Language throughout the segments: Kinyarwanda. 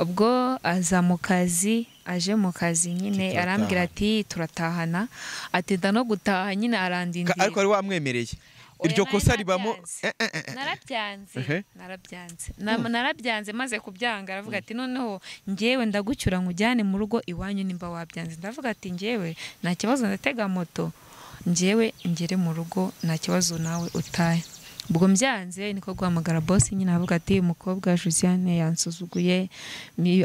ubwo aza mu kazi aje mu kazi nyine arambwira ati turatahana ati nda no gutaha nyine arandindira ariko ari wamwemereye iryo kosa ribamo narabyanze maze kubyanga aravuga ati noneho ngewe ndagucyura nkujyane mu rugo iwanyu nimba wabyanze ndavuga ati ngewe nta kibazo ndatega moto ngewe ngere mu rugo nta kibazo nawe utahe ubwo mbyanze niko guhamagara boss nyine avuga ati umukobwa Josiane yansuzuguye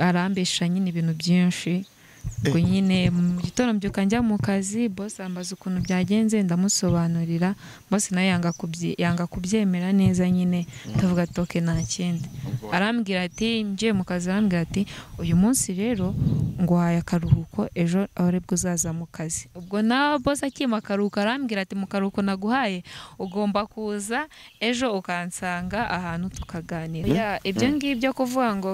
arambesha nyine ibintu byinshi ubwo nyine mu gitondo mbyuka njya mu kazi boss ambaza ukuntu byagenze ndamusobanurira boss nawe yanga kubyemera neza nyine ndavuga ati okay nta kindi arambwira ati ngiye mu kazi arambwira ati uyu munsi rero ngo haye akaruhuko ejo arebwo uzaza mu kazi ubwo nawe boss akima akaruhuko arambwira ati mu karuhuko naguhaye ugomba kuza ejo ukansanga ahantu tukaganira ibyo ngibyo kuvuga ngo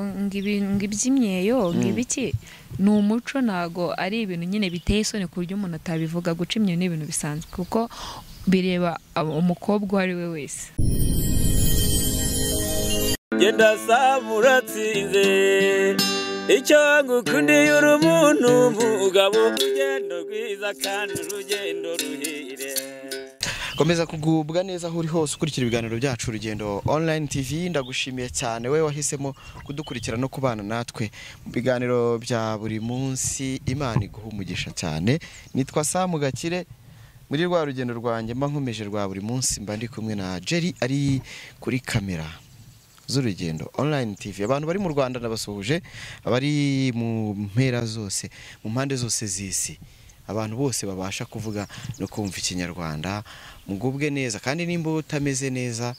iby'imyeyo ngibiki ni umuco nago ari ibintu nyine biteye isoni ku buryo umuntu atabivuga guca imyeyo ni ibintu bisanzwe kuko bireba umukobwa uwo ari we wese genda samuratsinze icyo ngukundiye uri umuntu mugabo urugendo rwiza kandi urugendo ruhire komeza kugubwa neza aho uri hose ukurikira ibiganiro byacu Urugendo Online TV ndagushimiye cyane we wahisemo kudukurikira no kubana natwe mu biganiro bya buri munsi Imana iguha umugisha cyane nitwa Samu Gakire muri rwa rugendo rwanjye mba nkomeje rwa buri munsi mba ndi kumwe na Jerry ari kuri kamera z'Urugendo Online TV abantu bari mu Rwanda nabasuhuje abari mu mpera zose mu mpande zose z'isi abantu bose babasha kuvuga no kumva ikinyarwanda mugubwe neza kandi nimba utameze neza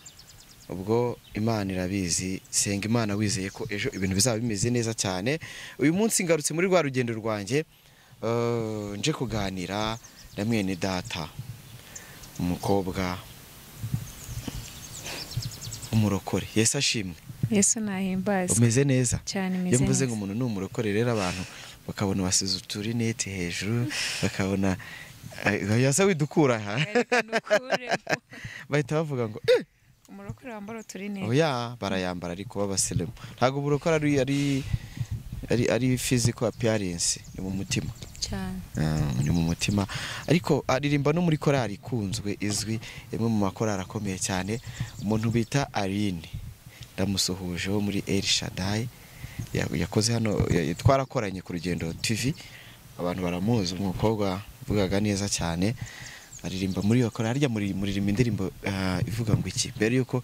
ubwo Imana irabizi senga Imana wizeye ko ejo ibintu bizaba bimeze neza cyane uyu munsi ngarutse muri rwa rugendo rwanjye nje kuganira na mwene data umukobwa umurokore Yesu ashimwe Yesu nahimbaza umeze neza cyane meze neza yemvuze ngo umuntu ni umurokore rero abantu bakabona basize uturinete hejuru bakabona yasa widukura aha bahita bavuga ngo umurokore wambara uturinete oya barayambara ariko babaselemo ntago umurokore ari physical appearance ni mu mutima cyane ni mu mutima ariko aririmba no muri korali ikunzwe izwi imwe mu makorali akomeye cyane umuntu bita Aline ndamusuhuje wo muri El Shaddai yakoze hano twarakoranye ku Rugendo TV abantu baramuzi umukobwa uvugaga neza cyane aririmba muri yo korali harya muri indirimbo ivuga ngo iki mbere yuko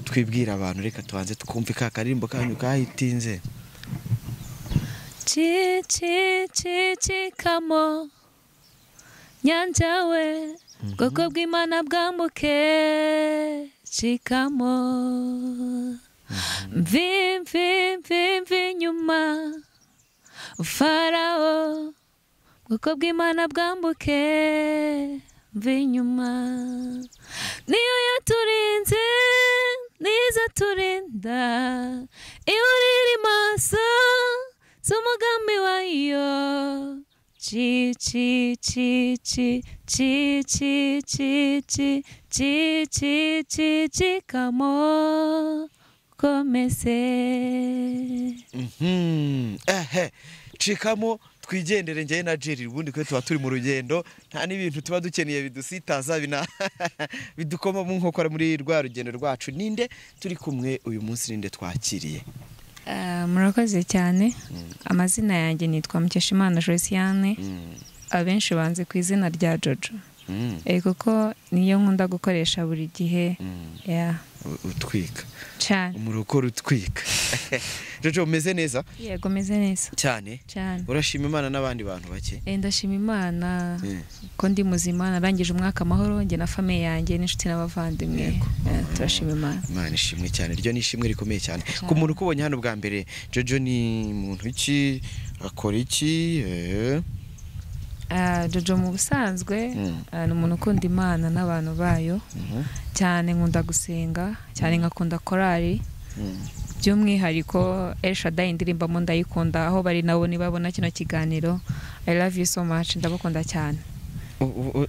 twibwira abantu reka tubanze twumve ka karirimbo kanyu kahitinze kamo nyanja we bwoko bw'Imana bwambuke chikamo mvi nyuma Farao bwoko bw'Imana bwambuke mvi nyuma niyo yaturinze niza turinda iyo riri maso z'umugambi wayo kamo komese cikamo twigendere njye na Jerry ubundi kwe tuba turi mu rugendo nta n'ibintu tuba dukeneye bidusitaza bidukoma mu nkokora muri rwa rugendo rwacu ninde turi kumwe uyu munsi ninde twakiriye murakoze cyane amazina yanjye nitwa Mukeshimana Josiane abenshi banze ku izina rya Jojo kuko niyo nkunda gukoresha buri gihe utwika cyane umurokore utwika Jojo umeze neza yego meze neza cyane urashima Imana n'abandi bantu bake ndashima Imana ko ndi muzima narangije umwaka amahoro nge na famille yanjye n'inshuti n'abavandimwe turashima Imana ishimwe cyane ryo nishimwe rikomeye cyane ku muntu kubonye hano bwa mbere Jojo ni muntu iki akora iki Jojo mu busanzwe ni umuntu ukunda Imana n'abantu bayo cyane nkunda gusenga cyane ngakunda korali by'umwihariko El Shaddai indirimbo mo ndayikunda aho bari nabo nibabona kino kiganiro I love you so much ndabakunda cyane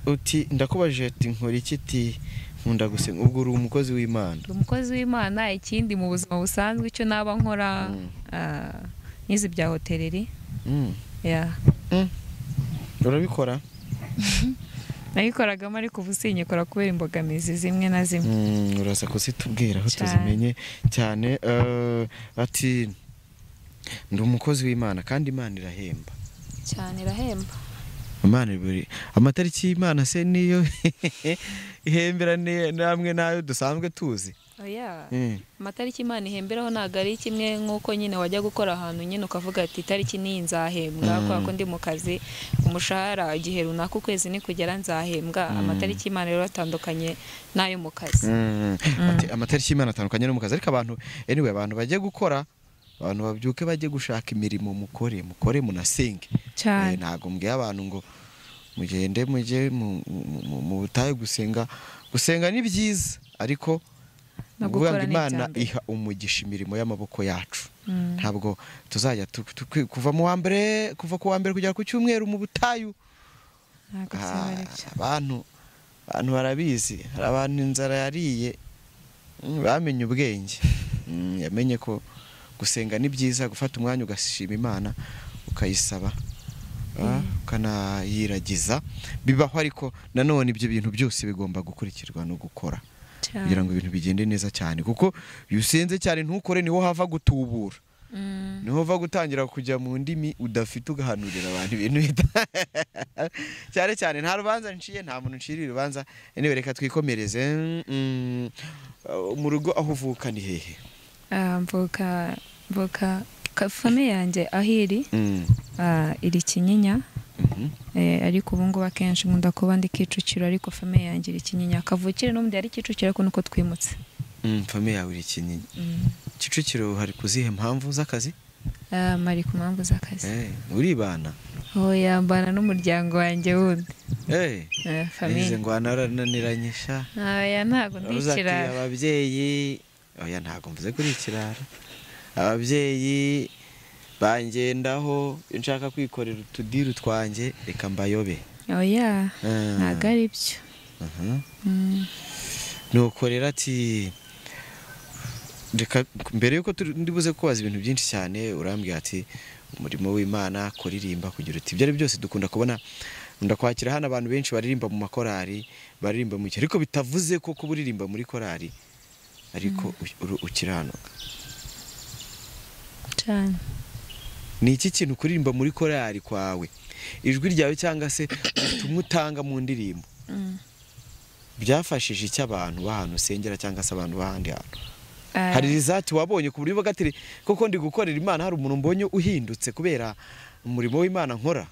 uti ndakubaje ati nkora iki ti nkunda gusenga ubwo uri umukozi w'Imana umukozi w'Imana ikindi mu buzima busanzwe icyo naba nkora nize ibya hoteleri ya urabikora nayikoragamo ariko ubu sinyikora kubera imbogamizi zimwe na zimwe uraza kuzitubwira aho tuzimenye cyane ati ndi umukozi w'Imana kandi Imana irahemba cyane irahemba Imana buri amatariki y'Imana se niyo ihembera namwe nayo dusanzwe tuzi oya amatariki Imana ihemberaho ntago ari kimwe nk'uko nyine wajya gukora ahantu nyine ukavuga ati itariki ni nzahembwa kubera ko ndi mu kazi umushahara igihe runaka ukwezi ni kugera nzahembwa amatariki Imana rero atandukanye n'ayo mu kazi amatariki y'Imana atandukanye no mu kazi ariko abantu anyway abantu bagiye gukora abantu babyuke bajye gushaka imirimo mukore munasenge ntago mbwiye abantu ngo mugende mujye mu butayu gusenga ni byiza ariko kuvuga ngo Imana iha umugisha imirimo y'amaboko yacu ntabwo tuzajya kuva ku wa mbere kugera ku cyumweru mu butayu abantu barabizi hari abantu inzara yariye bamenye ubwenge yamenye ko gusenga ni byiza gufata umwanya ugashima Imana ukayisaba ukanayiragiza bibaho ariko nanone ibyo bintu byose bigomba gukurikirwa no gukora kugira ngo ibintu bigende neza cyane kuko iyo usenze cyane ntukore niho hava gutubura niho hava gutangira kujya mu ndimi udafite ugahanurira abantu ibintu cyane cyane nta rubanza nciye nta muntu ncirira urubanza reka twikomereze mu rugo aho uvuka ni hehe mvuka famiye yanjye aho iri Kinyinya ariko ubu ngubu akenshi nkunda kuba ndi Kicukiro ariko famiye yanjye iri Kinyinya kavukire n'ubundi ari Kicukiro ariko nuko twimutse famiye yawe iri Kinyinya Kicukiro hari kuzihe mpamvu z'akazi mari ku mpamvu z'akazi uribana oya mbana n'umuryango wanjye wundi famiye ngo anarananiranye sha oya ntago ndikirara ababyeyi oya ntago mvuze kuri ikirara ababyeyi bangendaho nshaka kwikorera utudiru twanjye reka mbayobe oya ntago ari byo nukorera ati reka mbere yuko ndibuze kubaza ibintu byinshi cyane urambwira ati umurimo w'Imana kuririmba kugira uti ibyo ari byose dukunda kubona ndakwakira hano abantu benshi baririmba mu makorari baririmba mu ariko bitavuze ko kuburirimba muri korari ariko ukiranuka cyane ni iki kintu kuririmba muri korari kwawe ijwi ryawe cyangwa se ubutumwa utanga mu ndirimbo byafashije iki abantu bahantu usengera cyangwa se abantu bahandi hantu hari rizati wabonye ku buryo bagatire koko ndi gukorera Imana hari umuntu mbonye uhindutse kubera umurimo w'Imana nkora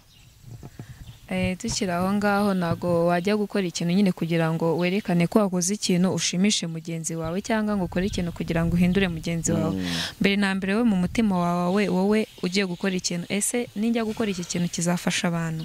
tukira aho ngaho ntago wajya gukora ikintu nyine kugira ngo werekane ko wakoze ikintu ushimishe mugenzi wawe cyangwa ngo ukore ikintu kugira ngo uhindure mugenzi wawe mbere na mbere we mu mutima wawe wowe ugiye gukora ikintu ese ninjya gukora iki kintu kizafasha abantu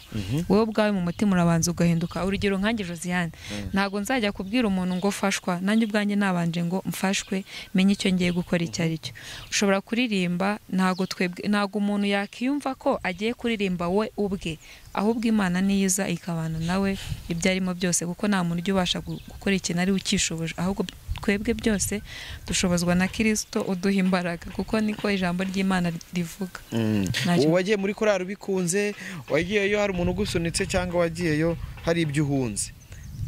wowe ubwawe mu mutima urabanza ugahinduka urugero nkanjye Josiane ntago nzajya kubwira umuntu ngo fashwa nanjye ubwanjye nabanje ngo mfashwe menye icyo ngiye gukora icyo ari cyo ushobora kuririmba ntago umuntu yakiyumva ko agiye kuririmba we ubwe ahubwo Imana niyiza ikabana nawe ibyo arimo byose kuko nta muntu ujya ubasha gukora ikintu ari ukishoboje ahubwo twebwe byose dushobozwa na Kristo uduha imbaraga kuko niko ijambo ry'Imana rivuga wagiye muri korari bikunze wagiyeyo hari umuntu ugusunitse cyangwa wagiyeyo hari ibyo uhunze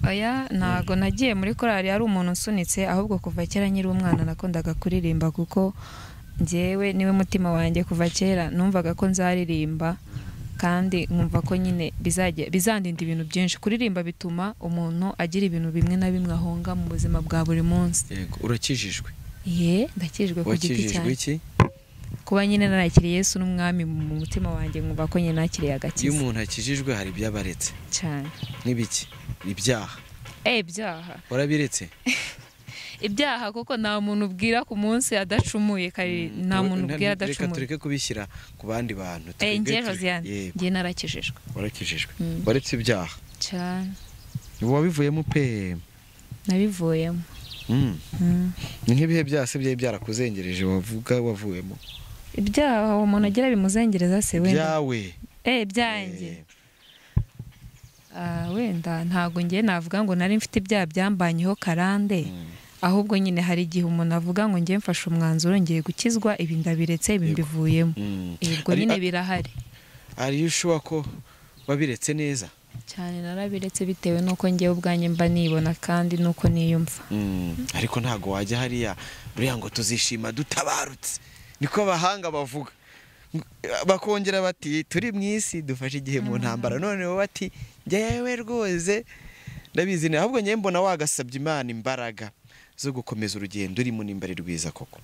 oya ntago nagiye muri korari hari umuntu usunitse ahubwo kuva kera nyiri umwana nakundaga kuririmba kuko njyewe niwe mutima wanjye kuva kera numvaga ko nzaririmba kandi nkumva ko nyine bizandinda ibintu byinshi kuririmba bituma umuntu agira ibintu bimwe na bimwe ahonga mu buzima bwa buri munsi yego urakijijwe ndakijijwe ku giti cyane kuba nyine narakiriye Yesu n'umwami mu mutima wanjye nkumva ko nyine nakiriye agakiza iyo umuntu akijijwe hari ibyabaretse cyane n'ibiki ibyaha ibyaha warabiretse ibyaha kuko nta muntu ubwira ku munsi adacumuye kari nta muntu ubwira adacumuye reka tureke kubishyira ku bandi bantu ngiye Josiane ngiye narakijijwe warakijijwe waretse ibyaha cyane wabivuyemo pe nabivuyemo nk'ibihe byase byari byarakuzengereje wavuga wavuyemo ibyaha umuntu agira bimuzengereza se wenda byawe byanjye wenda ntago ngiye navuga ngo nari mfite ibyaha byambanyeho karande ahubwo nyine hari igihe umuntu avuga ngo ngiye mfashe umwanzuro ngiye gukizwa ibi ndabiretse ibi mbivuyemo ubwo nyine birahari. Ari ushobora ko wabiretse neza cyane narabiretse bitewe nuko ngiye ubwanjye mba nibona kandi nuko niyumva. Ariko ntago wajya hariya buriya ngo tuzishima dutabarutse niko abahanga bavuga, bakongera bati turi mu isi dufashe igihe mu ntambara, none wowe bati ngewe rwose ndabizi ne, ahubwo ngiye mbona wagasabye Imana imbaraga zo gukomeza urugendo urimo n'imbari rwiza koko.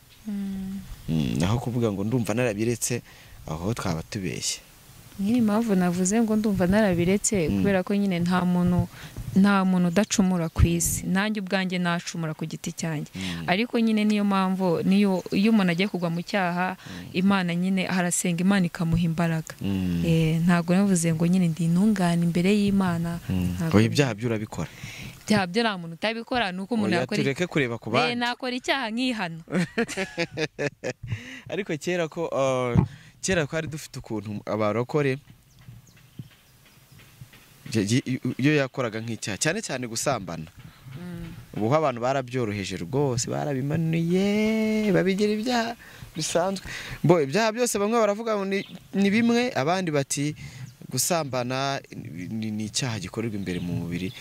Naho kuvuga ngo ndumva narabiretse aho twaba tubeshye. Nyine impamvu navuze ngo ndumva narabiretse kubera ko nyine nta muntu udacumura ku isi, nanjye ubwanjye nacumura ku giti cyanjye, ariko nyine niyo mpamvu iyo umuntu agiye kugwa mu cyaha Imana nyine harasenga Imana ikamuha imbaraga. Ntabwo navuze ngo nyine ndi intungane imbere y'Imana. Oya ibyaha byo urabikora. Ibyaha byo nta muntu utabikora, nuko umuntu yakora. Tureke kureba ku bandi. Nakora icyaha nkihano. Ariko kera twari dufite ukuntu abarokore iyo yakoraga nk'icyaha cyane cyane gusambana, ubu abantu barabyoroheje rwose, barabimanuye babigira ibyaha bisanzwe. Ibyaha byose bamwe baravuga ngo ni bimwe, abandi bati gusambana ni icyaha gikorerwa imbere mu mubiri,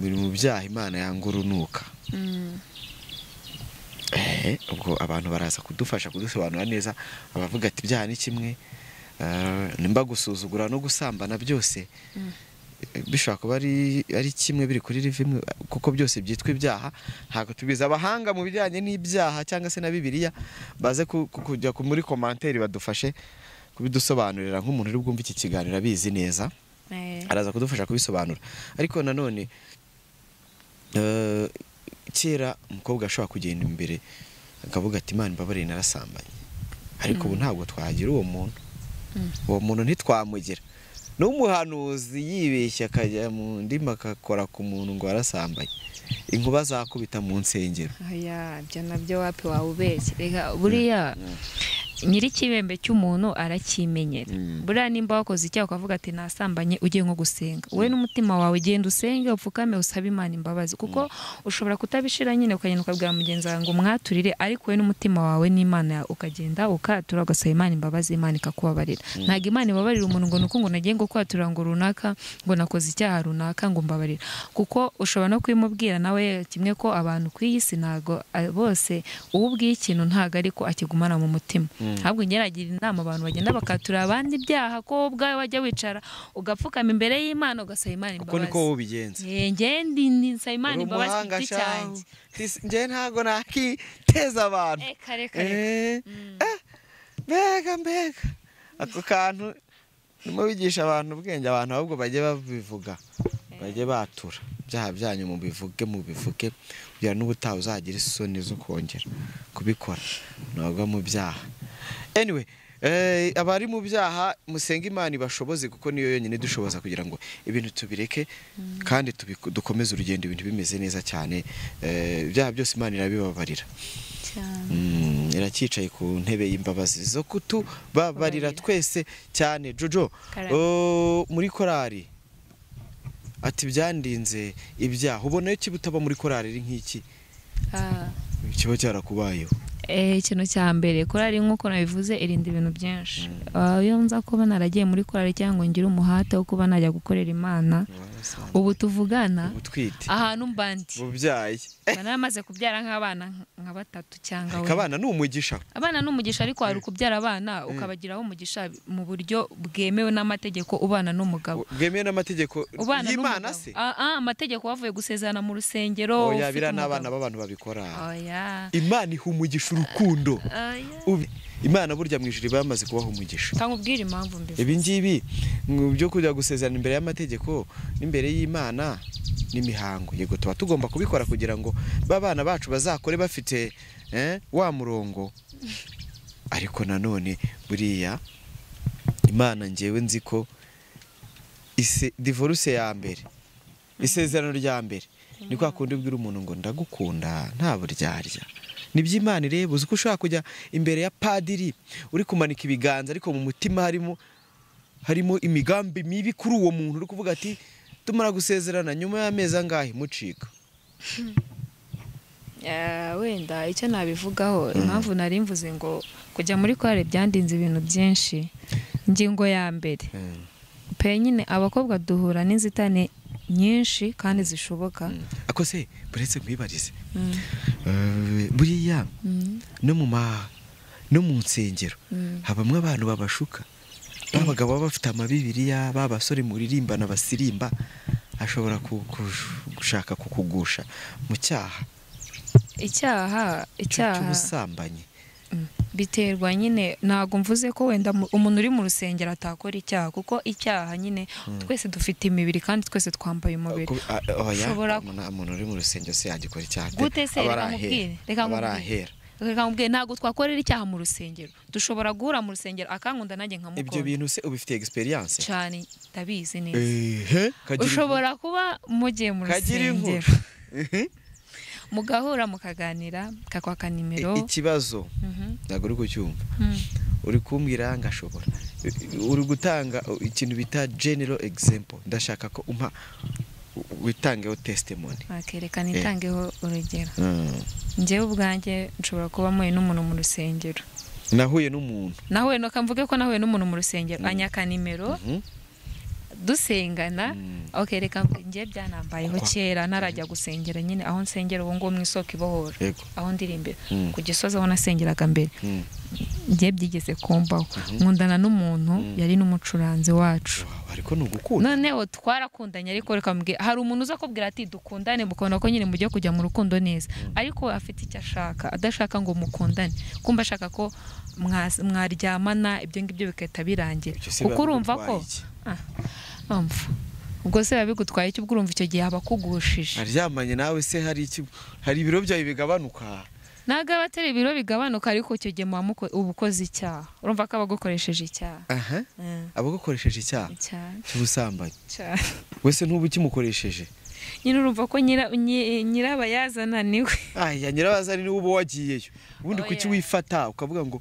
biri mu byaha Imana yanga urunuka. Ubwo abantu baraza kudufasha kudusobanura neza, abavuga ati ibyaha ni kimwe, nimba gusuzugura no gusambana byose bishobora kuba ari kimwe, biri kuri rimwe, kuko byose byitwa ibyaha. Ntabwo tubizi. Abahanga mu bijyanye n'ibyaha cyangwa se na Bibiliya baze kujya muri komanteri badufashe kubidusobanurira, nk'umuntu uri bwumva iki kiganiro abizi neza araza kudufasha kubisobanura. Ariko nanone kera umukobwa ashobora kugenda imbere akavuga ati Imana imbabarire narasambanye, ariko ubu ntabwo twagira uwo muntu ntitwamugira. N'umuhanuzi yibeshya akajya mu ndimi akakora ku muntu ngo arasambanye, inkuba zakubita mu nsengero. Ibyo nabyo wapi wawubeshye. Reka buriya nyir'ikibembe cy'umuntu arakimenyera. Buriya nimba wakoze icyaha ukavuga ati nasambanye, ugiye nko gusenga, wowe n'umutima wawe genda usenge, upfukame, usabe Imana imbabazi, kuko ushobora kutabishira nyine ukagenda ukabwira mugenzi wawe ngo mwaturire, ariko wowe n'umutima wawe n'Imana ukagenda ukatura ugasaba Imana imbabazi, Imana ikakubabarira. Ntabwo Imana ibabarira umuntu ngo nuko ngo nagiye ngo kwatura ngo runaka ngo nakoze icyaha runaka ngo mbabarira, kuko ushobora no kwimubwira nawe kimwe ko abantu ku iyi si ntago bose ubwiye ikintu ntago ariko akigumana mu mutima. Ahubwo ngeragira inama abantu bagenda bakatura abandi ibyaha, ko ubwawe wajya wicara ugapfukama imbere y'Imana ugasaba Imana imbabazi. Uko niko ubigenza. Ngende nsaba Imana imbabazi ku giti cyanjye. Nge ntago nakiteza abantu. Mbega ako kantu nimo wigisha abantu ubwenge, abantu ahubwo bajye babivuga, bajye batura ibyaha byanyu mubivuge kugira n'ubutaha uzagira isoni zo kongera kubikora, ntabwo mu byaha. Anyway, abari mu byaha musenga Imana ibashoboze, kuko niyo yonyine dushoboza kugira ngo ibintu tubireke kandi dukomeze urugendo ibintu bimeze neza cyane. Ibyaha byose Imana irabibabarira, irakicaye ku ntebe y'imbabazi zo kutubabarira twese cyane. Jojo, muri korari ati byandinze ibyaha, ubona iyo kibutaba muri korari iri nk'iki kiba cyarakubayeho? Ikintu cya mbere, korari nk'uko nabivuze irinda ibintu byinshi. Iyo nza kuba naragiye muri korari cyangwa ngira umuhate wo kuba najya gukorera Imana, ubu tuvugana ahantu mbandi mubyaye banamaze kubyara nk'abana nka 3 cyangwa abana ni umugisha. Abana ni umugisha, ariko hari kubyara abana ukabagiraho umugisha mu buryo bwemewe n'amategeko, ubana n'umugabo bwemewe n'amategeko y'Imana se. Amategeko wavuye gusezerana mu rusengero. Oya bira n'abana b'abantu babikora. Imana iha umugisha urukundo. Imana burya mu ijuru bamaze kubaho umugisha. Nkubwira impamvu mbivuze ibi ngibi byo kujya gusezerana imbere y'amategeko n'imbere y'Imana n'imihango, yego tuba tugomba kubikora kugira ngo babana bacu bazakore bafite wa murongo. Ariko nanone buriya Imana ngewe nzi ko divorce ya mbere, isezerano rya mbere ni kwa kundi ubwira umuntu ngo ndagukunda nta buryarya. Nibyo Imana ireba. Uzi ko ushaka kujya imbere ya padiri uri kumanika ibiganza, ariko mu mutima harimo imigambi mibi kuri uwo muntu, uri kuvuga ati tumara gusezerana nyuma y'amezi angahe mucika. wenda icyo nabivugaho impamvu nari mvuze ngo kujya muri korali byandinze ibintu byinshi. Ingingo ya mbere pe nyine abakobwa duhura n'inzitane nyinshi kandi zishoboka. Ako se buretse kwibarize buriya no mu nsengero habamwe abantu babashuka, abagabo baba bafite amabibiriya, babasore muririmbana basirimba, ashobora gushaka kukugusha mu cyaha cy'ubusambanyi. Biterwa nyine, ntago mvuze ko wenda umuntu uri mu rusengero atakora icyaha, kuko icyaha nyine twese dufite imibiri kandi twese twambaye umubiri. Umuntu uri mu rusengero se yagikora icyaha gute se? Reka nkubwire ntago twakorera icyaha mu rusengero. Dushobora guhura mu rusengero akankunda nanjye nkamukunda. Ibyo bintu se ubifite experience cyane? Ndabizi neza. Ushobora kuba mugiye mu rusengero mugahura mukaganira, kakwaka nimero. Ikibazo ntago uri kucyumva, uri kumbwira ngashobora, uri gutanga ikintu bita general example. Ndashaka ko umpa witangeho testimony. Reka nitangeho urugero. Njyewe ubwanjye nshobora kuba muye n'umuntu mu rusengero. Nahuye n'umuntu kamvuge ko nahuye n'umuntu mu rusengero anyaka nimero dusengana. Reka njye byanambayeho kera narajya gusengera nyine aho nsengera ubu ngo mu isoko ibohora, aho ndirimbira ku Gisozi aho nasengeraga mbere. Njye byigeze kumbaho nkundana n'umuntu yari n'umucuranzi wacu, ariko nugukunda. Noneho twarakundanye, ariko reka mbwira, hari umuntu uza kubwira ati dukundane, mukabona ko nyine mujye kujya mu rukundo neza, ariko afite icyo ashaka, adashaka ngo mukundane, kumva ashaka ko mwaryamana, ibyo ngibyo bigahita birangira. Kuko urumva ko ubwo se babigutwaye icyo, ubwo urumva icyo gihe abakugushije. Aryamanye nawe se hari ibiro byawe bigabanuka? Ntago abatari ibiro bigabanuka, ariko icyo gihe ubukoze icyaha. Urumva ko abagukoresheje icyaha. Abagukoresheje icyaha cy'ubusambanyi. Wese ntubu kimukoresheje nyine, urumva ko nyirabayazana niwe. Nyirabayazana niwe uba wagiyeyo. Ubundi kuki wifata ukavuga ngo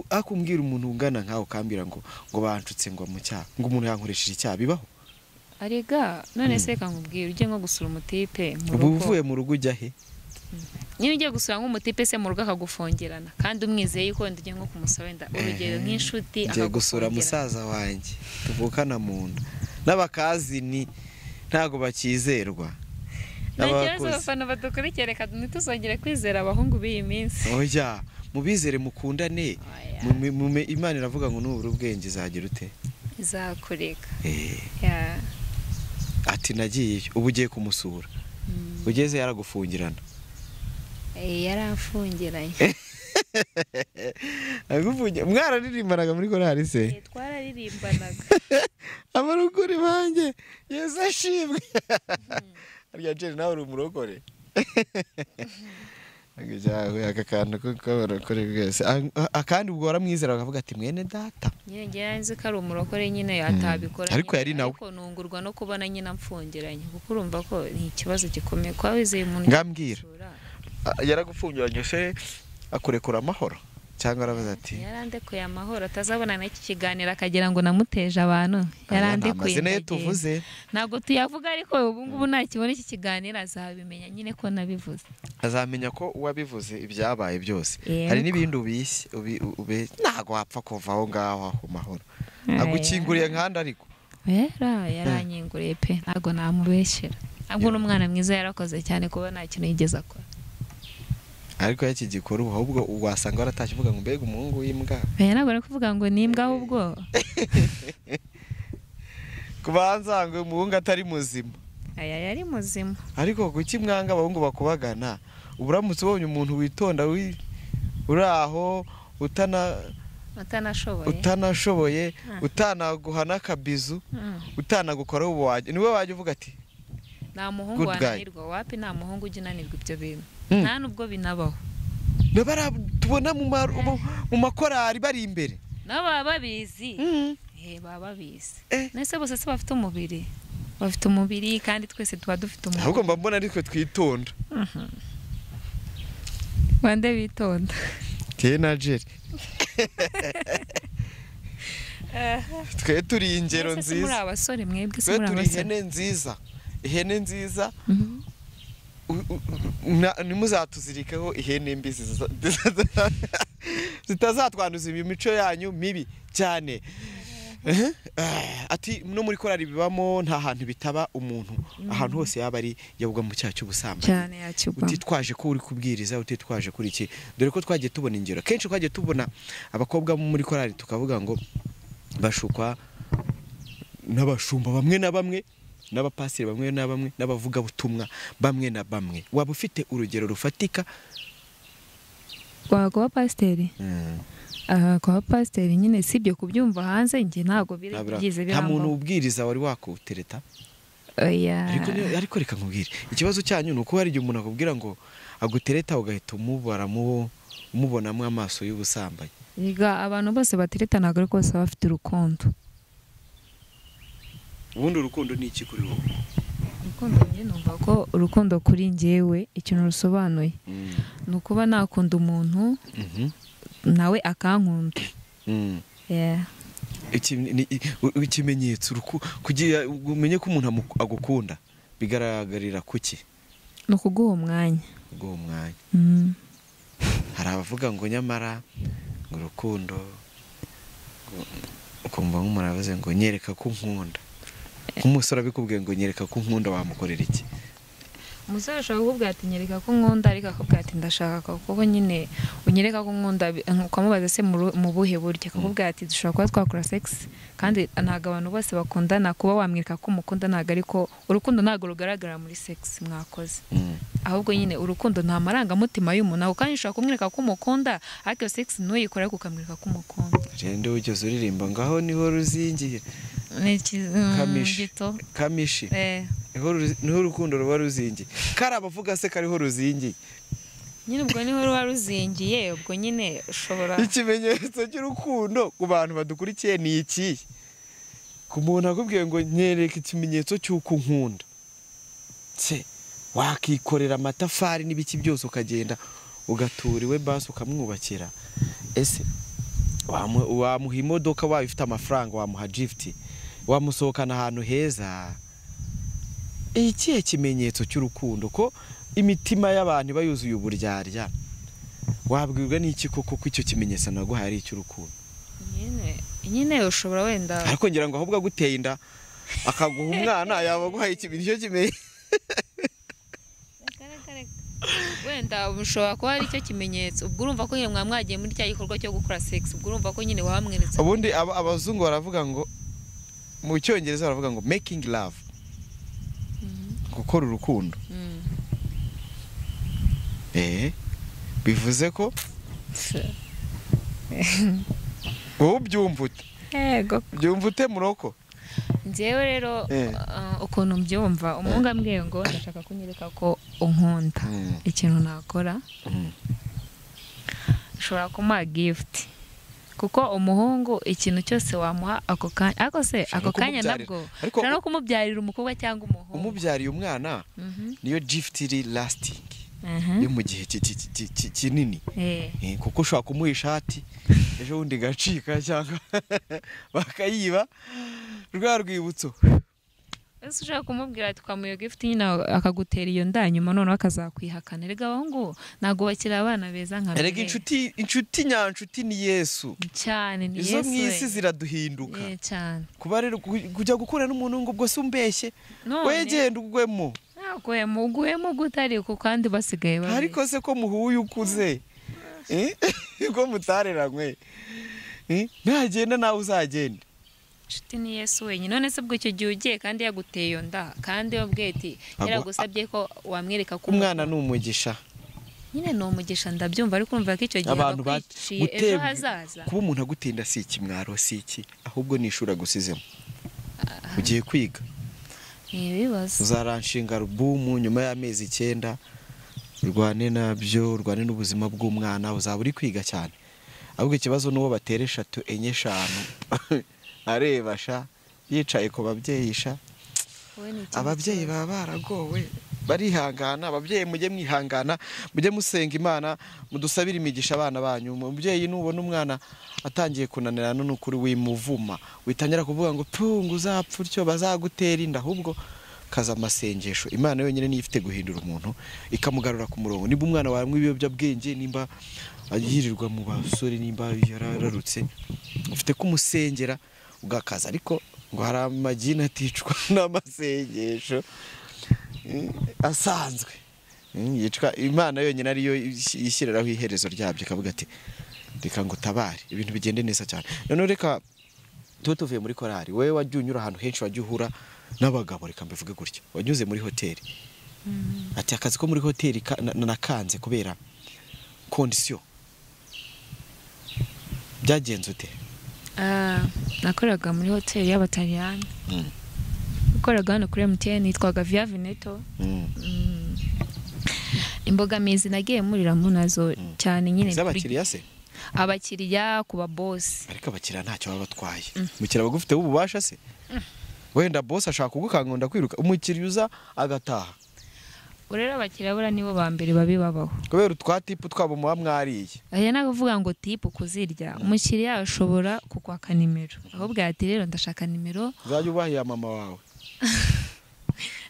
akumbwira umuntu ungana nkawe ukambwira ngo banshutse ngo mu cyaha, ngo umuntu yankoresheje icyaha? Bibaho? Arega none se kankubwira, ujye nko gusura umutipe mu rugo. Ubu uvuye mu rugo ujya he? Nyine ugiye gusura nk'umutipe se mu rugo akagufungirana, kandi umwizeye ko wenda ugiye nko kumusaba wenda urugero nk'inshuti akagufungirana. Ngiye gusura musaza wanjye tuvukana mu nda, n'abakazini ntago bakizerwa. Ntekereza abafana badukurikira, reka ntituzongere kwizera abahungu b'iyi minsi. Oya, mubizere mukundane. Imana iravuga ngo nubura ubwenge izagira ute? Izakureka. Ati nagiyeyo, ubu ugiye kumusura. Ugeze yaragufungirana? Yarafungiranye. Mwararirimbanaga muri korali se? Twararirimbanaga. Abarokore banjye Yesu ashimwe. Arya Jeri nawe uri umurokore? Aka kantu k'abarokore bwese, akandi ubwo waramwizera bakavuga ati mwene data. Nyine njye nzi ko ari umurokore nyine yatabikora, ariko yari nawe. Ariko nungurwa no kubona nyine amfungiranye, kuko urumva ko ni ikibazo gikomeye kwa wizeye umuntu. Ngambwira yaragufungiranye se akurekura amahoro cyangwa arabaza ati yarandekuye amahoro, atazabona n'iki kiganiro akagira ngo namuteje abantu. Yarandekuye amazina ye tuvuze ntabwo tuyavuga, ariko ubu ngubu nakibona iki kiganiro azabimenya nyine ko nabivuze, azamenya ko uwabivuze ibyabaye byose. Hari n'ibindi ubishye ntago wapfa kuva aho ngaho aho mahoro. Agukinguriye nkanda ariko yaranyinguriye pe, ntago namubeshyera. Ntabwo n'umwana mwiza yarakoze cyane kuba nta kintu yigeze akora. Ariko yaki gikora ubu ahubwo wasanga waratashye uvuga ngo mbega umuhungu w'imbwa. Ntabwo ari kuvuga ngo ni imbwa ahubwo. Kubanza ngo umuhungu atari muzima. Yari muzima. Ariko kuki mwanga abahungu bakubagana? Uburamutse ubonye umuntu witonda uri aho utanashoboye utanaguha n'akabizu utanagukora ubu waje niwe waje uvuga ati nta muhungu wananirwa. Wapi nta muhungu ujya unanirwa ibyo bintu, nta nubwo binabaho. Tubona mu makorari bari imbere nabo baba babizi. Baba babizi. Nese bose se bafite umubiri, bafite umubiri kandi twese tuba dufite umubiri. Ahubwo mba mbona ariko twitonda. Bande bitonda na Jeri. Twe turi ingero nziza. Muri abasore mwebwe se muri abasore. Ihene nziza nimuzatuzirikeho ihene mbi zitazatwanduza imico yanyu mibi cyane. Ati no muri korari bibamo nta hantu bitaba umuntu ahantu hose yaba ari yabugwa mu cyaha cy'ubusambanyi cyane yakigwa. utitwaje ko uri kubwiriza, utitwaje kuri iki, dore ko twagiye tubona ingero kenshi, twagiye tubona abakobwa muri korari tukavuga ngo bashukwa n'abashumba bamwe na bamwe, n'abapasiteri bamwe na bamwe, n'abavuga butumwa bamwe na bamwe. Waba ufite urugero rufatika? Kwa pasiteri kwa pasiteri nyine sibyo kubyumva hanze, njye ntago birigize nta muntu ubwiriza wari wakutereta. Ariko reka nkubwire, ikibazo cyanyu ni uko hari igihe umuntu akubwira ngo agutereta ugahita umubonamo amaso y'ubusambanyi. Yiga abantu bose batereta ntabwo ariko bose bafite urukundo. Ubundi urukundo ni iki kuri wowe? Urukundo njye numva ko urukundo kuri njyewe ikintu rusobanuye ni ukuba nakunda umuntu nawe akankunda. Ikimenyetso kugira umenye ko umuntu agukunda bigaragarira kuki? Ni ukuguha umwanya. Hari abavuga ngo nyamara ngo urukundo ukumva nk'umuntu avuze ngo nyereka ko nkunda, nk'umusore abikubwiye ngo nyereka ko nkunda, wamukorera iki? Umusore ashobora kukubwira ati nyereka ko nkunda, ariko akakubwira ati ndashaka kuko nyine unyereka ko nkunda, ukamubaza se mu buhe buryo, akakubwira ati dushobora kuba twakora sex, kandi ntabwo abantu bose bakundana. Kuba wamwereka ko umukunda ntabwo, ariko urukundo ntabwo rugaragara muri sex mwakoze, ahubwo nyine urukundo nta marangamutima y'umuntu. Ako kanya ushobora kumwereka ko umukunda, ariko sex ntuyikore ariko ukamwereka ko umukunda. Rende ugeze uririmba ngaho niho ruzingiye kamishi niho urukundo ruba ruzingiye. Kari abavuga se kariho ruzingiye nyine, ubwo niho ruba ruzingiye. Ubwo nyine ushobora, ikimenyetso cy'urukundo ku bantu badukurikiye ni iki? Ku muntu akubwiye ngo nyereka ikimenyetso cy'uko nkunda, se wakikorera amatafari n'ibiki byose ukagenda ugatura iwe basi ukamwubakira. Ese wamuha imodoka, wayo ufite amafaranga wamuha gift, wamusohokana ahantu heza. Ikihe kimenyetso cy'urukundo ko imitima y'abantu bayuzuye uburyarya? Wabwirwa n'iki koko ko icyo kimenyetso naguhaye ari icy'urukundo? Nyine ushobora wenda, ariko ngira ngo ahubwo aguteye inda akaguha umwana yaba aguhaye ikimenyetso kimenye wenda ushobora kuba ari icyo kimenyetso. Ubwo urumva ko nyine mwagiye muri cya gikorwa cyo gukora sex, ubwo urumva ko nyine wamweretse. Ubundi abazungu baravuga ngo, mu cyongereza baravuga ngo making love, gukora urukundo. Bivuze ko wowe byumvute. Yego, byumvute muroko. njyewe rero ukuntu mbyumva, umuhungu ambwiye ngo ndashaka kunyereka ko unkunda, ikintu nakora ushobora kumuha gift, kuko umuhungu ikintu cyose wamuha ako kanya, ariko se ako kanya nabwo ushobora no kumubyarira umukobwa cyangwa umuhungu. Umubyariye umwana niyo gift iri lasting yo mu gihe kinini, kuko ushobora kumuha ishati ejo bundi gacika cyangwa bakayiba rwa rwibutso. Ese ushaka kumubwira ati twamuye gift nyine akagutera iyo nda, nyuma none akazakwihakana. Erega abahungu ntabwo bakira abana beza nka erega inshuti nyanshuti ni Yesu cyane, ni Yesu. Izo mwisi ziraduhinduka cyane. Kuba rero kujya gukura n'umuntu ngo ubwo se umbeshye wegenda ugwemo, ugwemo gutari ko kandi basigaye bari. Ariko se ko muhuye ukuze ko mutareranywe, ntagenda nawe uzagenda. Inshuti ni Yesu wenyine. None se ubwo icyo gihe ugiye kandi yaguteye iyo nda, kandi wabwiye ati yaragusabye ko wamwereka ko umwana ni umugisha. Nyine ni umugisha, ndabyumva, ariko urumva ko icyo gihe bakwiciye ejo hazaza. Kuba umuntu agutenda si ikimwaro, si iki, ahubwo ni ishuri agusizemo. Ugiye kwiga, ibibazo uzaranshinga alubumu nyuma y'amezi 9, urwane nabyo, urwane n'ubuzima bw'umwana, uzaba uri kwiga cyane. Ahubwo ikibazo n'uwo batera 3, 4, 5 arebasha yicaye ku babyeyisha. Ababyeyi baba baragowe, barihangana. Ababyeyi mujye mwihangana, mujye musenga Imana, mudusabire imigisha abana banyu. Umubyeyi nubona umwana atangiye kunanirana n'ukuri wimuvuma, witangira kuvuga ngo pungu uzapfa utyo bazagutera inda, ahubwo kaza amasengesho. Imana yonyine niyo ifite guhindura umuntu ikamugarura ku murongo. Niba umwana wawe mw'ibiyobyabwenge, nimba yirirwa mu basore, nimba yarararutse, ufite kumusengera ugakaza. Ariko ngo hari amagini aticwa n'amasengesho asanzwe. Yicwa Imana yonyine ariyo yishyiriraho iherezo ryabyo, ikavuga ati reka ngo tabare ibintu bigende neza cyane. None reka tuvuye muri korari, wewe wajya unyura ahantu henshi, wajya uhura n'abagabo, reka mbivuge gutya, wanyuze muri hoteli. Ati akazi ko muri hoteli nakanze kubera kondisiyo. Byagenze ute? Nakoraga muri hoteli y'Abataliyani. Nakoraga hano kuri MTN, yitwaga Via Veneto. Imbogamizi nagiye muriramo nazo cyane nyine z'abakiriya se? Abakiriya kuba boss. Ariko abakiriya ntacyo baba batwaye. Umukiriya bagufite ububasha se? Wenda boss ashaka kugukangunda kwiruka, umukiriya uza agataha. Urera abakiriya bura nibo ba mbere babi babaho. Kubera utwatipu twabo muba mwariye. Aya navuga ngo tipu kuzirya. Umukiriya ashobora kukwaka nimero. Ahubwo ati rero ndashaka nimero. Uzajya ubahiye mama wawe.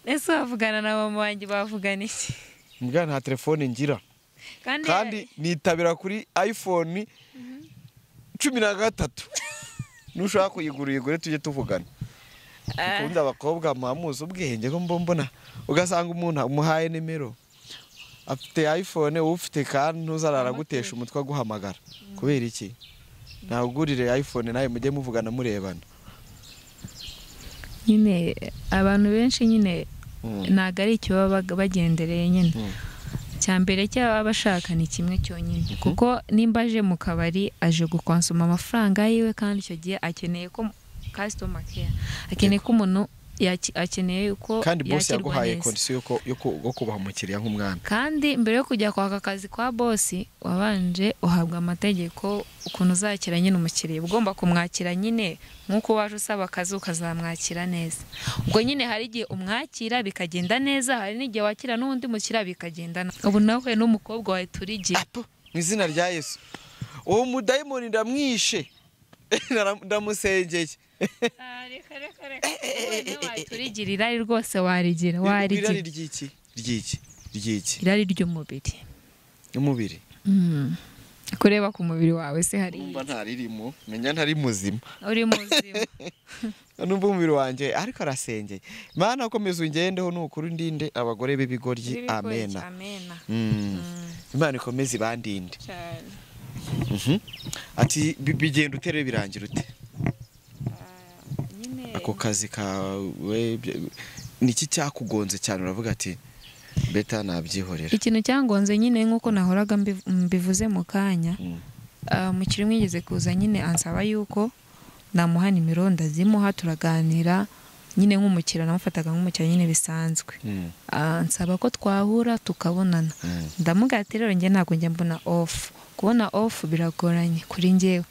Nese bavugana na mama wanjye bavugana iki? Mbwa nta telefone ngira. Kandi nitabira kuri iPhone 13. Nushaka kuyigura tujye tuvugana. Ukunda abakobwa muhamuza ubwenge ko mbona ugasanga umuntu umuhaye nimero afite iPhone, ufite kandi ntuzarara gutesha umutwe guhamagara. Kubera iki? Ntagurire iPhone nawe mujye muvugana murebana. Nyine abantu benshi nyine naga ari icyo baba bagendereye nyine. Cyambere cyaba bashaka ni kimwe cyonyine, kuko nimba aje mu kabari aje gukonsoma amafaranga yiwe, kandi icyo gihe akeneye ko customer care, akeneye ko umuntu akeneye uko kandi boss yaguhaye kondisiyo yo kubaha umukiriya nk'umwana. Kandi mbere yo kujya kwaka akazi kwa boss wabanje uhabwa amategeko ukuntu uzakira nyine umukiriya. Ugomba kumwakira nyine nkuko waje usaba akazi ukazamwakira neza. Ubwo nyine hari igihe umwakira bikagenda neza, hari n'igihe wakira n'undi mukiriya bikagenda. Ubu nawe n'umukobwa wawe turigiye mu izina rya Yesu, uwo mudayimoni ndamwishe ndamusengeye. Turigirira ari rwose warigira irari ry'iki irari ry'umubiri. Umubiri kureba ku mubiri wawe se hari umva ntaririmo, menya ntari muzima. Uri muzima. Numva umubiri wanjye ariko arasengeye. Mana komeza ungendeho n'ukuri ndinde abagore b'ibigoryi. Amena. Imana ikomeze ibandinde. Ati bigenda utere birangira ute? Ako kazi kawe niki cyakugonze cyane uravuga ati beta nabyihorera? Ikintu cyangonze nyine nkuko nahoraga mbivuze mu kanya, umukiriya mwigeze kuza nyine ansaba yuko namuha nimero, ndazimuha turaganira nyine nk'umukiriya, namufataga nk'umukiriya nyine bisanzwe. Ansaba ko twahura tukabonana. Ndamuga ati rero njye ntabwo njya mbona off, kubona off biragoranye kuri njyewe.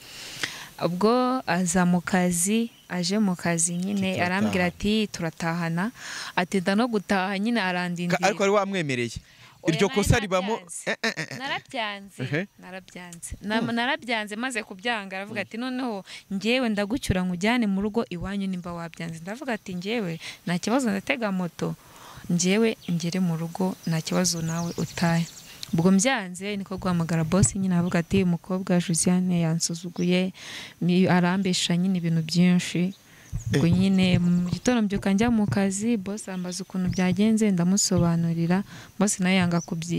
Ubwo aza mu kazi, aje mu kazi nyine arambwira ati turatahana, ati nda no gutaha nyine arandindira. Ariko ari wamwemereye iryo kosa ribamo? Narabyanze maze kubyanga. Aravuga ati noneho njyewe ndagucyura nkujyane mu rugo iwanyu nimba wabyanze. Ndavuga ati njyewe nta kibazo, ndatega moto njyewe ngere mu rugo nta kibazo nawe utahe. Ubwo mbyanze niko guhamagara boss nyine avuga ati umukobwa Josiane yansuzuguye, arambesha nyine ibintu byinshi. Ubwo nyine mu gitondo mbyuka njya mu kazi, boss ambaza ukuntu byagenze, ndamusobanurira. Boss nawe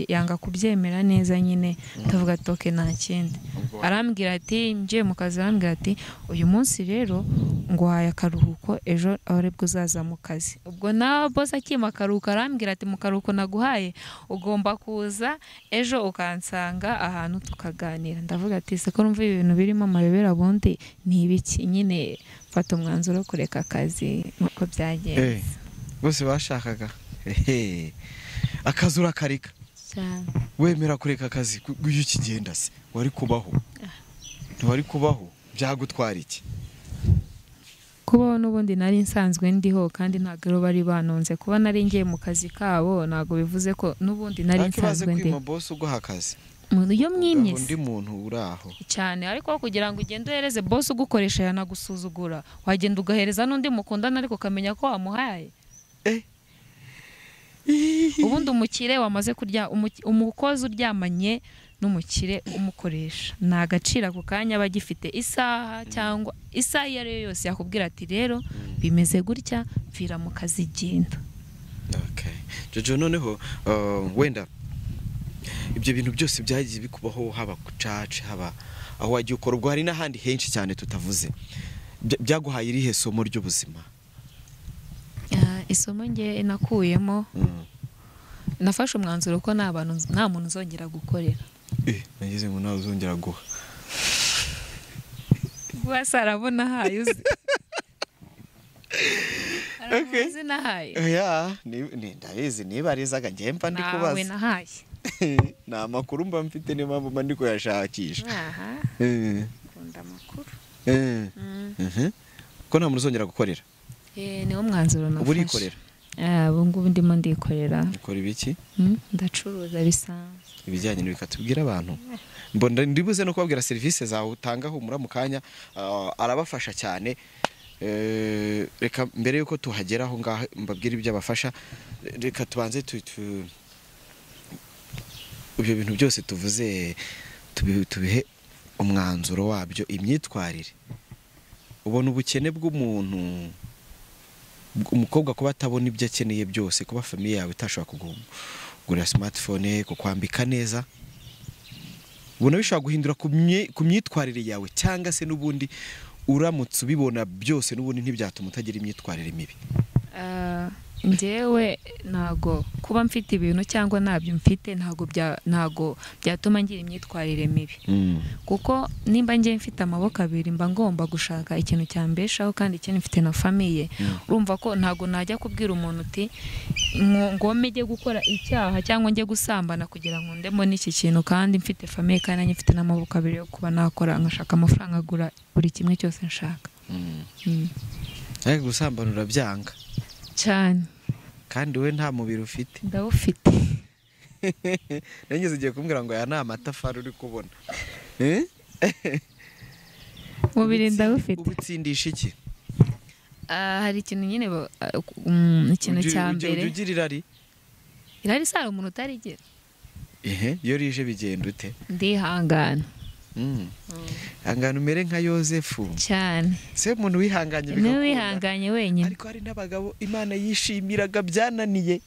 yanga kubyemera neza nyine. Ndavuga ati okay nta kindi. Arambwira ati nje mu kazi, arambwira ati uyu munsi rero nguhaye akaruhuko, ejo arebwo uzaza mu kazi. Ubwo na boss akima akaruhuko arambwira ati mu karuhuko naguhaye ugomba kuza ejo ukansanga ahantu tukaganira. Ndavuga ati se ko numva ibintu birimo amayobera bundi ni ibiki? Nyine fata umwanzuro kureka akazi nuko byagenze. Bose bashakaga akazi urakarika cyane. Wemera kureka akazi guyu kigenda se? Wari kubaho? Ntiwari kubaho? Byagutwara iki? Kubaho n'ubundi nari nsanzwe ndiho, kandi ntabwo bari banonze kuba nari ngiye mu kazi kabo. Ntabwo bivuze ko n'ubundi nari nsanzwe ndi. Kwima boss uguha akazi iyo mwimyese undi muntu uraho cyane, ariko kugira ngo ugende uhereze boss ugukoresha yanagusuzugura, wagenda ugahereza n'undi mukundana ariko kamenya ko wamuhaye. ubundi umukire wamaze kurya umukozi uryamanye n'umukire umukoresha ni agaciro ako kanya aba agifite isaha cyangwa isaha iyo ari yo yose yakubwira ati rero bimeze gutya mvira mu kazi genda. Jojo noneho wenda ibyo bintu byose byagiye bikubaho haba ku church haba aho wagiye ukora ubwo hari n'ahandi henshi cyane tutavuze byaguhaye irihe somo ry'ubuzima? Isomo nge nakuyemo nafashe umwanzuro ko nta muntu uzongera gukorera. Nagize ngo nawe uzongera guha arabona hayo uzi. Okay. Ndabizi niba arizaga njye mpa ndi kubaza. Nawe nahaye. Nta amakuru mba mfite niyo mpamvu mba ndi kuyashakisha. Kunda amakuru. Ko nta muntu uzongera gukorera? Niwo mwanzuro nafashe. Ubu urikorera? Ubu ngubu ndimo ndikorera. Ukora ibiki? Ndacuruza bisanzwe. Ibijyanye n'ibikatubwira abantu. Mbona ndibuze no kubabwira service zawe utanga humura mu kanya arabafasha cyane. Reka mbere yuko tuhagera aho ngaho mbabwira ibyo abafasha, reka tubanze ibyo bintu byose tuvuze tubihe umwanzuro wabyo. Imyitwarire, ubona ubukene bw'umuntu, umukobwa kuba atabona ibyo akeneye byose, kuba famille yawe itashobora kugura smartphone, kukwambika neza, ubona bishobora guhindura ku myitwarire yawe cyangwa se n'ubundi uramutse ubibona byose n'ubundi ntibyatuma utagira imyitwarire mibi? Njyewe ntago kuba mfite ibintu cyangwa ntabyo mfite ntago byatuma ngira imyitwarire mibi, kuko nimba ngiye mfite amaboko abiri mba ngomba gushaka ikintu cyambeshaho kandi ikintu mfite na famille. Urumva ko ntago najya kubwira umuntu uti ngome njye gukora icyaha cyangwa njye gusambana kugira ngo ndemo n'iki kintu kandi mfite famille kandi nanjye mfite n'amaboko abiri yo kuba nakora ngashaka amafaranga agura buri kimwe cyose nshaka. Ariko gusambana urabyanga cyane kandi we nta mubiri ufite? Ndawufite. Nanyuze ugiye kumbwira ngo aya ni amatafari uri kubona. Mubiri ndawufite. Ubutsindisha iki? Hari ikintu nyine ikintu cya mbere. Ugira irari? Irari sara umuntu utarigira. Iyo rije bigenda ute? Ndihangana. Hangana umere nka Yosefu cyane. Se umuntu wihanganye bigakunda. Ni wihanganye wenyine. Ariko hari n'abagabo Imana yishimiraga byananiye.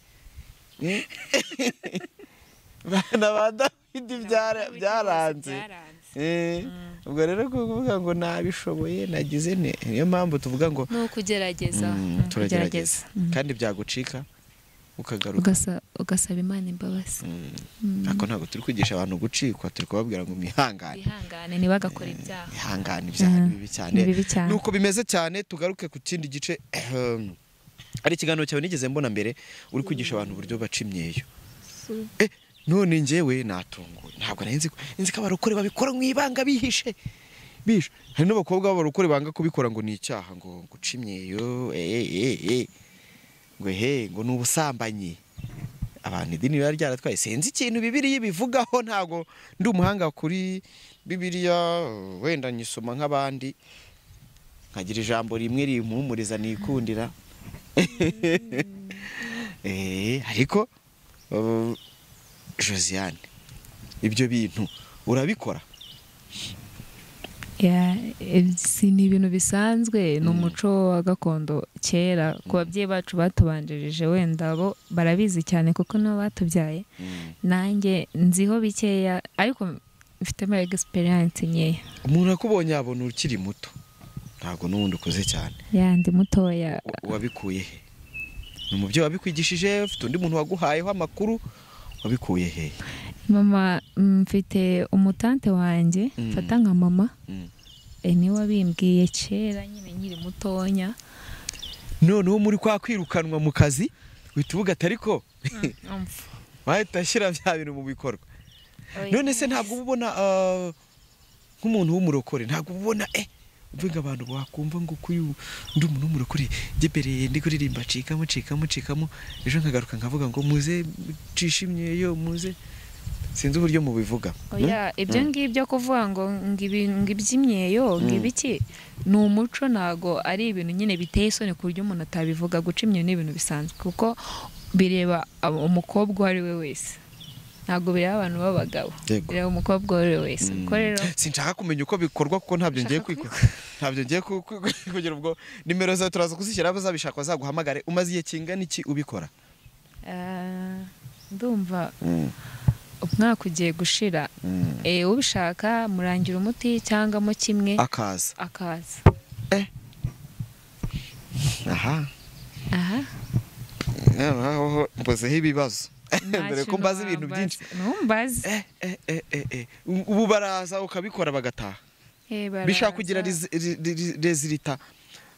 Bana ba Dawidi byaranze. Ubwo rero kuvuga ngo nabishoboye nagize ne, niyo mpamvu tuvuga ngo no kugerageza. Turagerageza kandi byagucika ukagaruka ugasaba Imana imbabazi. Ako ntabwo turi kwigisha abantu gucikwa, turi kubabwira ngo mwihangane. Ihangane ntibagakora ibyaha. Ihangane ibyaha bibi cyane. Nuko bimeze cyane. Tugaruke ku kindi gice. Ari ikiganiro cyawe nigeze mbona mbere uri kwigisha abantu uburyo baca imyeyo. None njyewe natunguwe, ntabwo nzi ko abarokore babikora mwibanga bihishe. Hari n'abakobwa b'abarokore banga kubikora ngo ni icyaha, ngo guca imyeyo ngo ni ubusambanyi. Abantu idini biba ryaratwaye, sinzi ikintu Bibiliya bivugaho, ntabwo ndi umuhanga kuri Bibiliya, wenda nyisoma nk'abandi nkagira ijambo rimwe rimpumuriza nikundira. Ariko Josiane, ibyo bintu urabikora? Si ni ibintu bisanzwe, ni umuco wa gakondo kera ku babyeyi bacu batubanjirije, wenda bo barabizi cyane kuko nabo batubyaye. Nanjye nziho bikeya ariko mfitemo experience nkeya. Umuntu akubonye abona ukiri muto, ntabwo n'ubundi ukuze cyane. Ndi mutoya. Wabikuye he? Ni umubyeyi wabikwigishije? Ufite undi muntu waguhayeho amakuru? Wabikuye he? Mama, mfite umutante wanjye mfata nka mama. Ni wabimbwiye kera nyine nkiri mutonya. Noneho muri kwa kwirukanwa mu kazi wituvuga atariko wahita ashyira bya bintu mu bikorwa. None se ntabwo ubona nk'umuntu w'umurokore, ntabwo ubona uvuga abantu bakumva ngo kuyu ndi umuntu w'umurokore gibereye ndi kuririmba cikamo ejo nkagaruka nkavuga ngo muze cishimyeyo muze, sinzi uburyo mubivuga. Ibyo ngibyo kuvuga ngo iby'imyeyo ngibiki ni umuco, ntago ari ibintu nyine biteye isoni ku buryo umuntu atabivuga. Guca imyeyo ni ibintu bisanzwe kuko bireba umukobwa uwo ari we wese, ntabwo bireba abantu b'abagabo, bireba umukobwa uwo ari we wese. Ubwo rero sinshaka kumenya uko bikorwa kuko ntabyo ngiye kugira ubwo nimero zawe turaza kuzishyira bazabishaka bazaguhamagare. Umaze igihe kingana iki ubikora? Ndumva umwaka ugiye gushira. Ubishaka murangira umuti cyangwa mo kimwe akaza. Aha mbozeho ibibazo mbere ko mbaza ibintu byinshi. Numbaze ubu baraza ukabikora bagataha. Bishaka kugira rezilita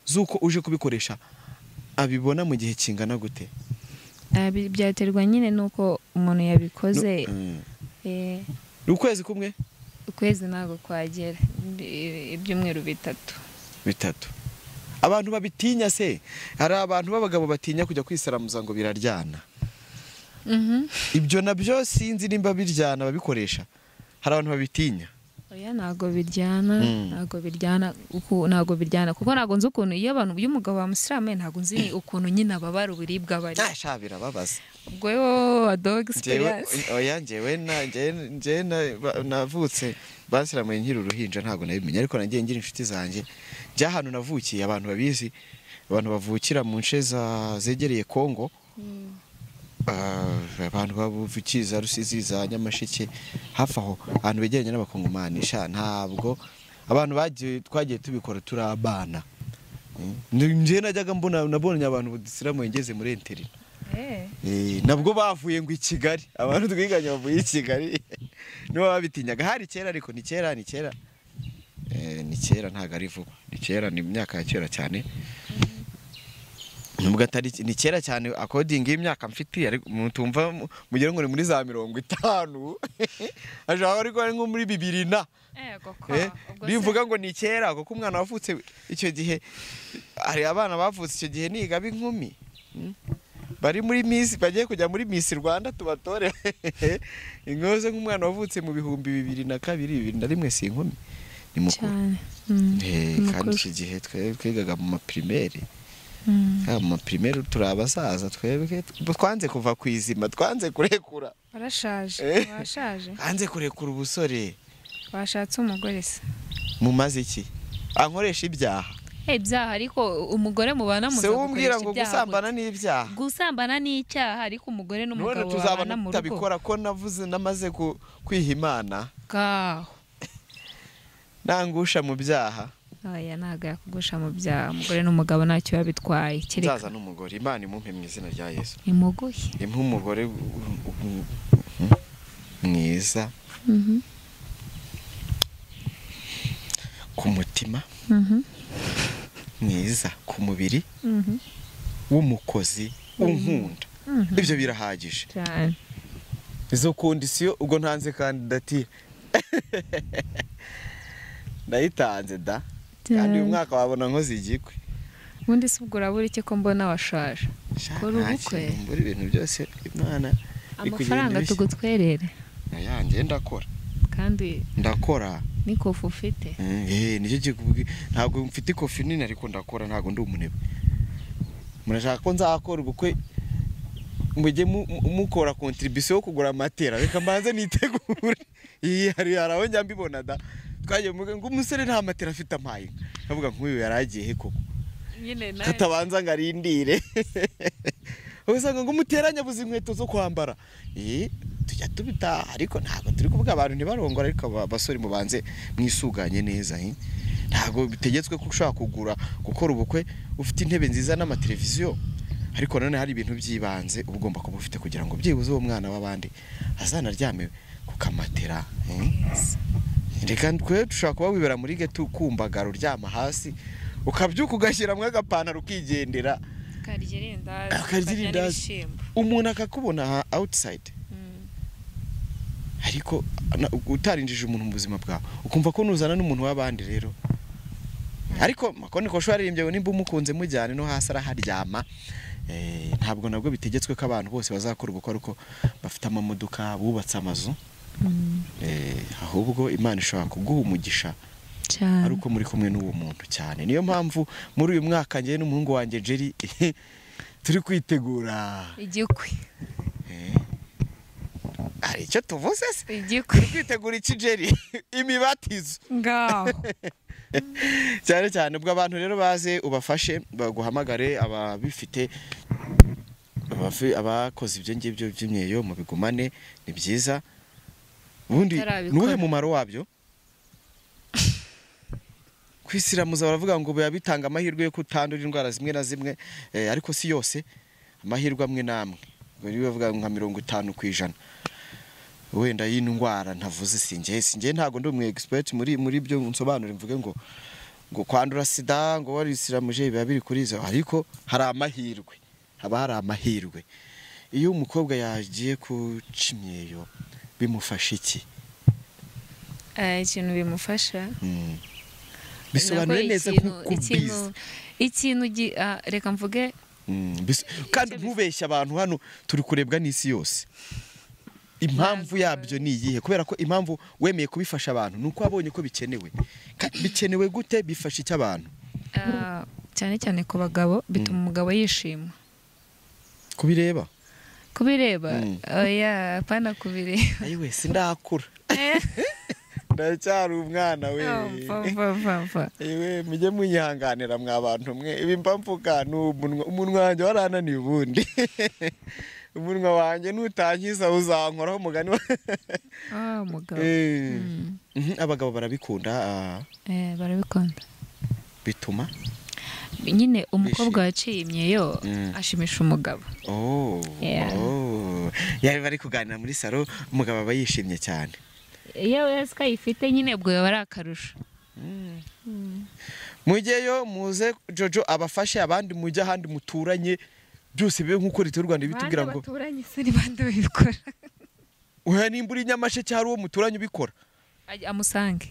z'uko uje kubikoresha abibona mu gihe kingana gute? Byaterwa nyine nuko umuntu yabikoze. Ukwezi kumwe? Ukwezi ntabwo kwagera, ibyumweru bitatu. Abantu babitinya se, hari abantu b'abagabo batinya kujya kwisaramuza ngo biraryana. Ibyo nabyo sinzi nimba biryana babikoresha. Hari abantu babitinya. Oya ntago biryana kuko ntago nzi ukuntu iyo abantu y'umugabo wa musirame ntago nzi ukuntu nyine ababara uburibwa bari. Birababaza. Ubwo yo dog experience. Oya njyewe navutse basiramuye nkiri uruhinja ntago nabimenye, ariko nagiye ngira inshuti zanjye jya ahantu navukiye, abantu babizi, abantu bavukira mu nce zegereye Kongo. Abantu bavukiza Rusizi za Nyamasheke hafi aho ahantu begeranye n'abakongomani ntabwo abantu twagiye tubikora turabana. Nje najyaga nabonye abantu budisiramuye ngeze muri interina. Nabwo bavuye ngo i Kigali, abantu twiganye bavuye i Kigali nibo babitinyaga. Hari kera ariko ni kera ntago ari vuba, ni kera, ni imyaka ya kera cyane. Nubwo atari ni kera cyane according y'imyaka mfite, ariko mutumva mugire ngo ni muri za 50 aje ariko nko muri 2000 bivuga ngo ni kera kuko umwana wavutse icyo gihe, hari abana bavutse icyo gihe niga b'inkumi bari muri Miss, bagiye kujya muri Miss Rwanda tubatore ingoze nk'umwana wavutse mu 2002 2001 si inkumi, ni mukuru. Kandi icyo gihe twigaga mu primaire. Mu primaire turabasaza twebwe twanze kuva kwizima, twanze kurekura. Washaje. Hanze kurekura ubusore. Washatse umugore se? Mumaze iki? Ankoresha ibyaha. Ibyaha ariko umugore mubana muza gukoresha ibyaha. Se umbwira ngo gusambana ni ibyaha. Gusambana ni icyaha ariko umugore n'umugabo babana mu rugo. Tutabikora ko namaze kwihimana. Nangusha mu byaha. Oya ntago yakugusha mu byaha, umugore n'umugabo ntacyo babitwaye. Nzaza n'umugore, Imana imumpe mu izina rya Yesu. Imuguhe. Impe umugore mwiza ku mutima, mwiza ku mubiri, w'umukozi, unkunda. Ibyo birahagije. Izo kondisiyo ubwo ntanze kandidatire ndayitanze da. Kandi uyu mwaka wabona nkoze igikwe. Ubundi se ubwo urabura iki ko mbona washaje? Kora ubukwe. Mbura ibintu byose Imana amafaranga tugutwerere. Yanjye ndakora. Kandi ndakora. Ni kofi ufite? Nicyo kikubwi. Ntabwo mfite kofi nini ariko ndakora, ntabwo ndi umunebwe. Murashaka ko nzakora ubukwe mujye mukora contribution yo kugura amatera, reka mbanze nitegure. Hari aho njya mbibona da. Twagiye ngo umusore nta matera afite amaye. Ndavuga nk'uyu yaragiye he koko? Nyine nawe katabanza ngarindire. Usanga ngo umuteranya buzi inkweto zo kwambara. Tujya tubita ariko ntabwo turi kuvuga abantu ntibarongora, ariko abasore mubanze mwisuganye neza. Ntabwo bitegetswe ko ushaka kugura gukora ubukwe ufite intebe nziza n'amateleviziyo, ariko none hari ibintu byibanze ugomba kuba ufite kugira ngo byibuze uwo mwana w'abandi azanaryame ku kamatera. Reka twe dushaka kuba wibera muri geto kumbagara uryama hasi ukabyuka ugashyiramo agapantaro ukigendera akaryirinda umuntu akakubona outside. Ariko utarinjije umuntu mu buzima bwawe ukumva ko nuzana n'umuntu w'abandi rero. Ariko makoni ko shwaririmbye nimba umukunze mujyane no hasi araharyama. Ntabwo nabwo bitegetswe ko abantu bose bazakora ubukwe ariko bafite amamodoka bubatse amazu. Ahubwo Imana ishobora kuguha umugisha ari uko muri kumwe n'uwo muntu cyane. Niyo mpamvu muri uyu mwaka ngiye n'umuhungu wanjye Jerry turi kwitegura igikwi hari icyo tuvuze se igikwi turi kwitegura ikijeri imibatizo ngaho cyane cyane ubwo abantu rero baze ubafashe baguhamagare ababifite abakoze ibyo ngibyo by'imyeyo mu bigumane ni byiza ubundi nuhe mumaro wabyo kwisiramuza baravuga ngo biba bitanga amahirwe yo kutandura indwara zimwe na zimwe ariko si yose amahirwe amwe namwe bari bavuga nka 50% wenda y'indwara ntavuze sinjye ntago ndi umu expert muri byo nsobanura mvuge ngo kwandura sida ngo warisiramuje biba biri kuri zo ariko hari amahirwe haba hari amahirwe iyo umukobwa yagiye kucimyeyo bimufasha iki ikintu bimufasha bisobanura neza kubiza ikintu reka mvuge kandi ntubeshya abantu hano turi kurebwa n'isi yose impamvu yabyo ni iyihe kubera ko impamvu wemeye kubifasha abantu nuko wabonye ko bikenewe gute bifasha iki abantu cyane cyane ku bagabo bituma umugabo yishima kubireba oya apana kubireba ayiwe sindakura ndacyari umwana we ewe mujye munyihanganira mwa bantu mwe ibi mvuga umunwa wanjye warananiye ubundi umunwa wanjye nutankiza uzankoraho umugani mugabo abagabo barabikunda barabikunda bituma nyine umukobwa waciye imyeyo ashimisha umugabo yari bari kuganira muri salo umugabo aba yishimye cyane iyo wese kayifite nyine ubwo yaba ari akarusho mujyeyo muze Jojo abafashe abandi mujye ahandi muturanye byose bibe nk'uko leta y'u Rwanda ibitubwira ngo baturanye se ni bande babikora nimba uri Nyamasheke hari uwo muturanye ubikora amusange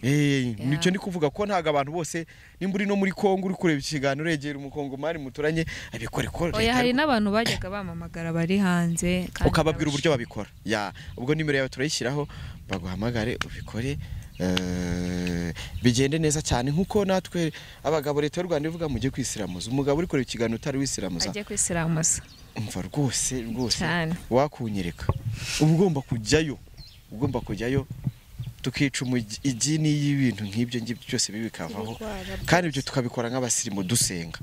nicyo ndi kuvuga ko ntago abantu bose nimba uri no muri Kongo uri kureba ikiganiro regera umukongomani muturanye abikora oya hari n'abantu bajyaga bamamagara bari hanze ukababwira uburyo babikora ubwo nimero yawe turayishyiraho baguhamagare ubikore bigende neza cyane nkuko natwe abagabo leta y'u Rwanda ivuga mujye kwisiramuza umugabo uri kureba ikiganiro utari wisiramuza ajye kwisiramuza umva rwose wakunyereka ugomba kujyayo tukica idini y'ibintu nk'ibyo ngibyo byose bikavaho kandi ibyo tukabikora nk'abasirimu dusenga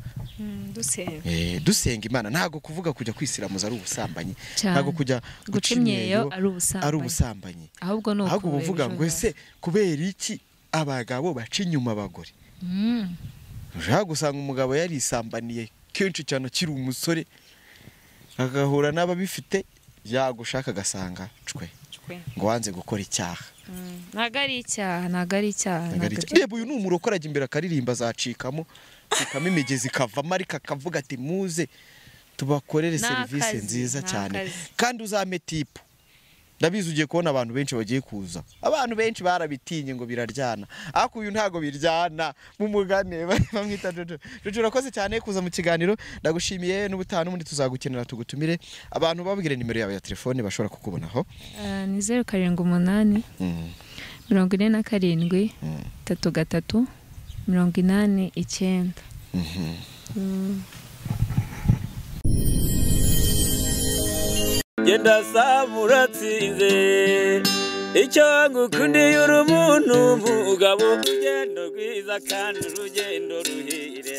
dusenga Imana ntago kuvuga kujya kwisiramuza ari ubusambanyi ntago kujya guca imyeyo ari ubusambanyi ahubwo uvuga ngo ese kubera iki abagabo baca inyuma abagore ushaka gusanga umugabo yarisambaniye kenshi cyane akiri umusore agahura n'ababifite yagushaka agasanga ngo wanze gukora icyaha ntago ari icyaha reba uyu ni umurokore ajya imbere akaririmba azacikamo imigezi ikavamo ariko akavuga ati muze tubakorere serivisi nziza cyane kandi uzame tipu ndabizi ugiye kubona abantu benshi bagiye kuza abantu benshi barabitinye ngo biraryana ariko uyu ntago biryana mu mugane bamwita Jojo urakoze cyane kuza mu kiganiro ndagushimiye n'ubutaha n'ubundi tuzagukenera tugutumire abantu babwire nimero yawe ya telefone bashobora kukubonaho ni 078 47 33 89 genda saba uratsinze icyo ngukundiye uri umuntu mugabo urugendo rwiza kandi urugendo ruhire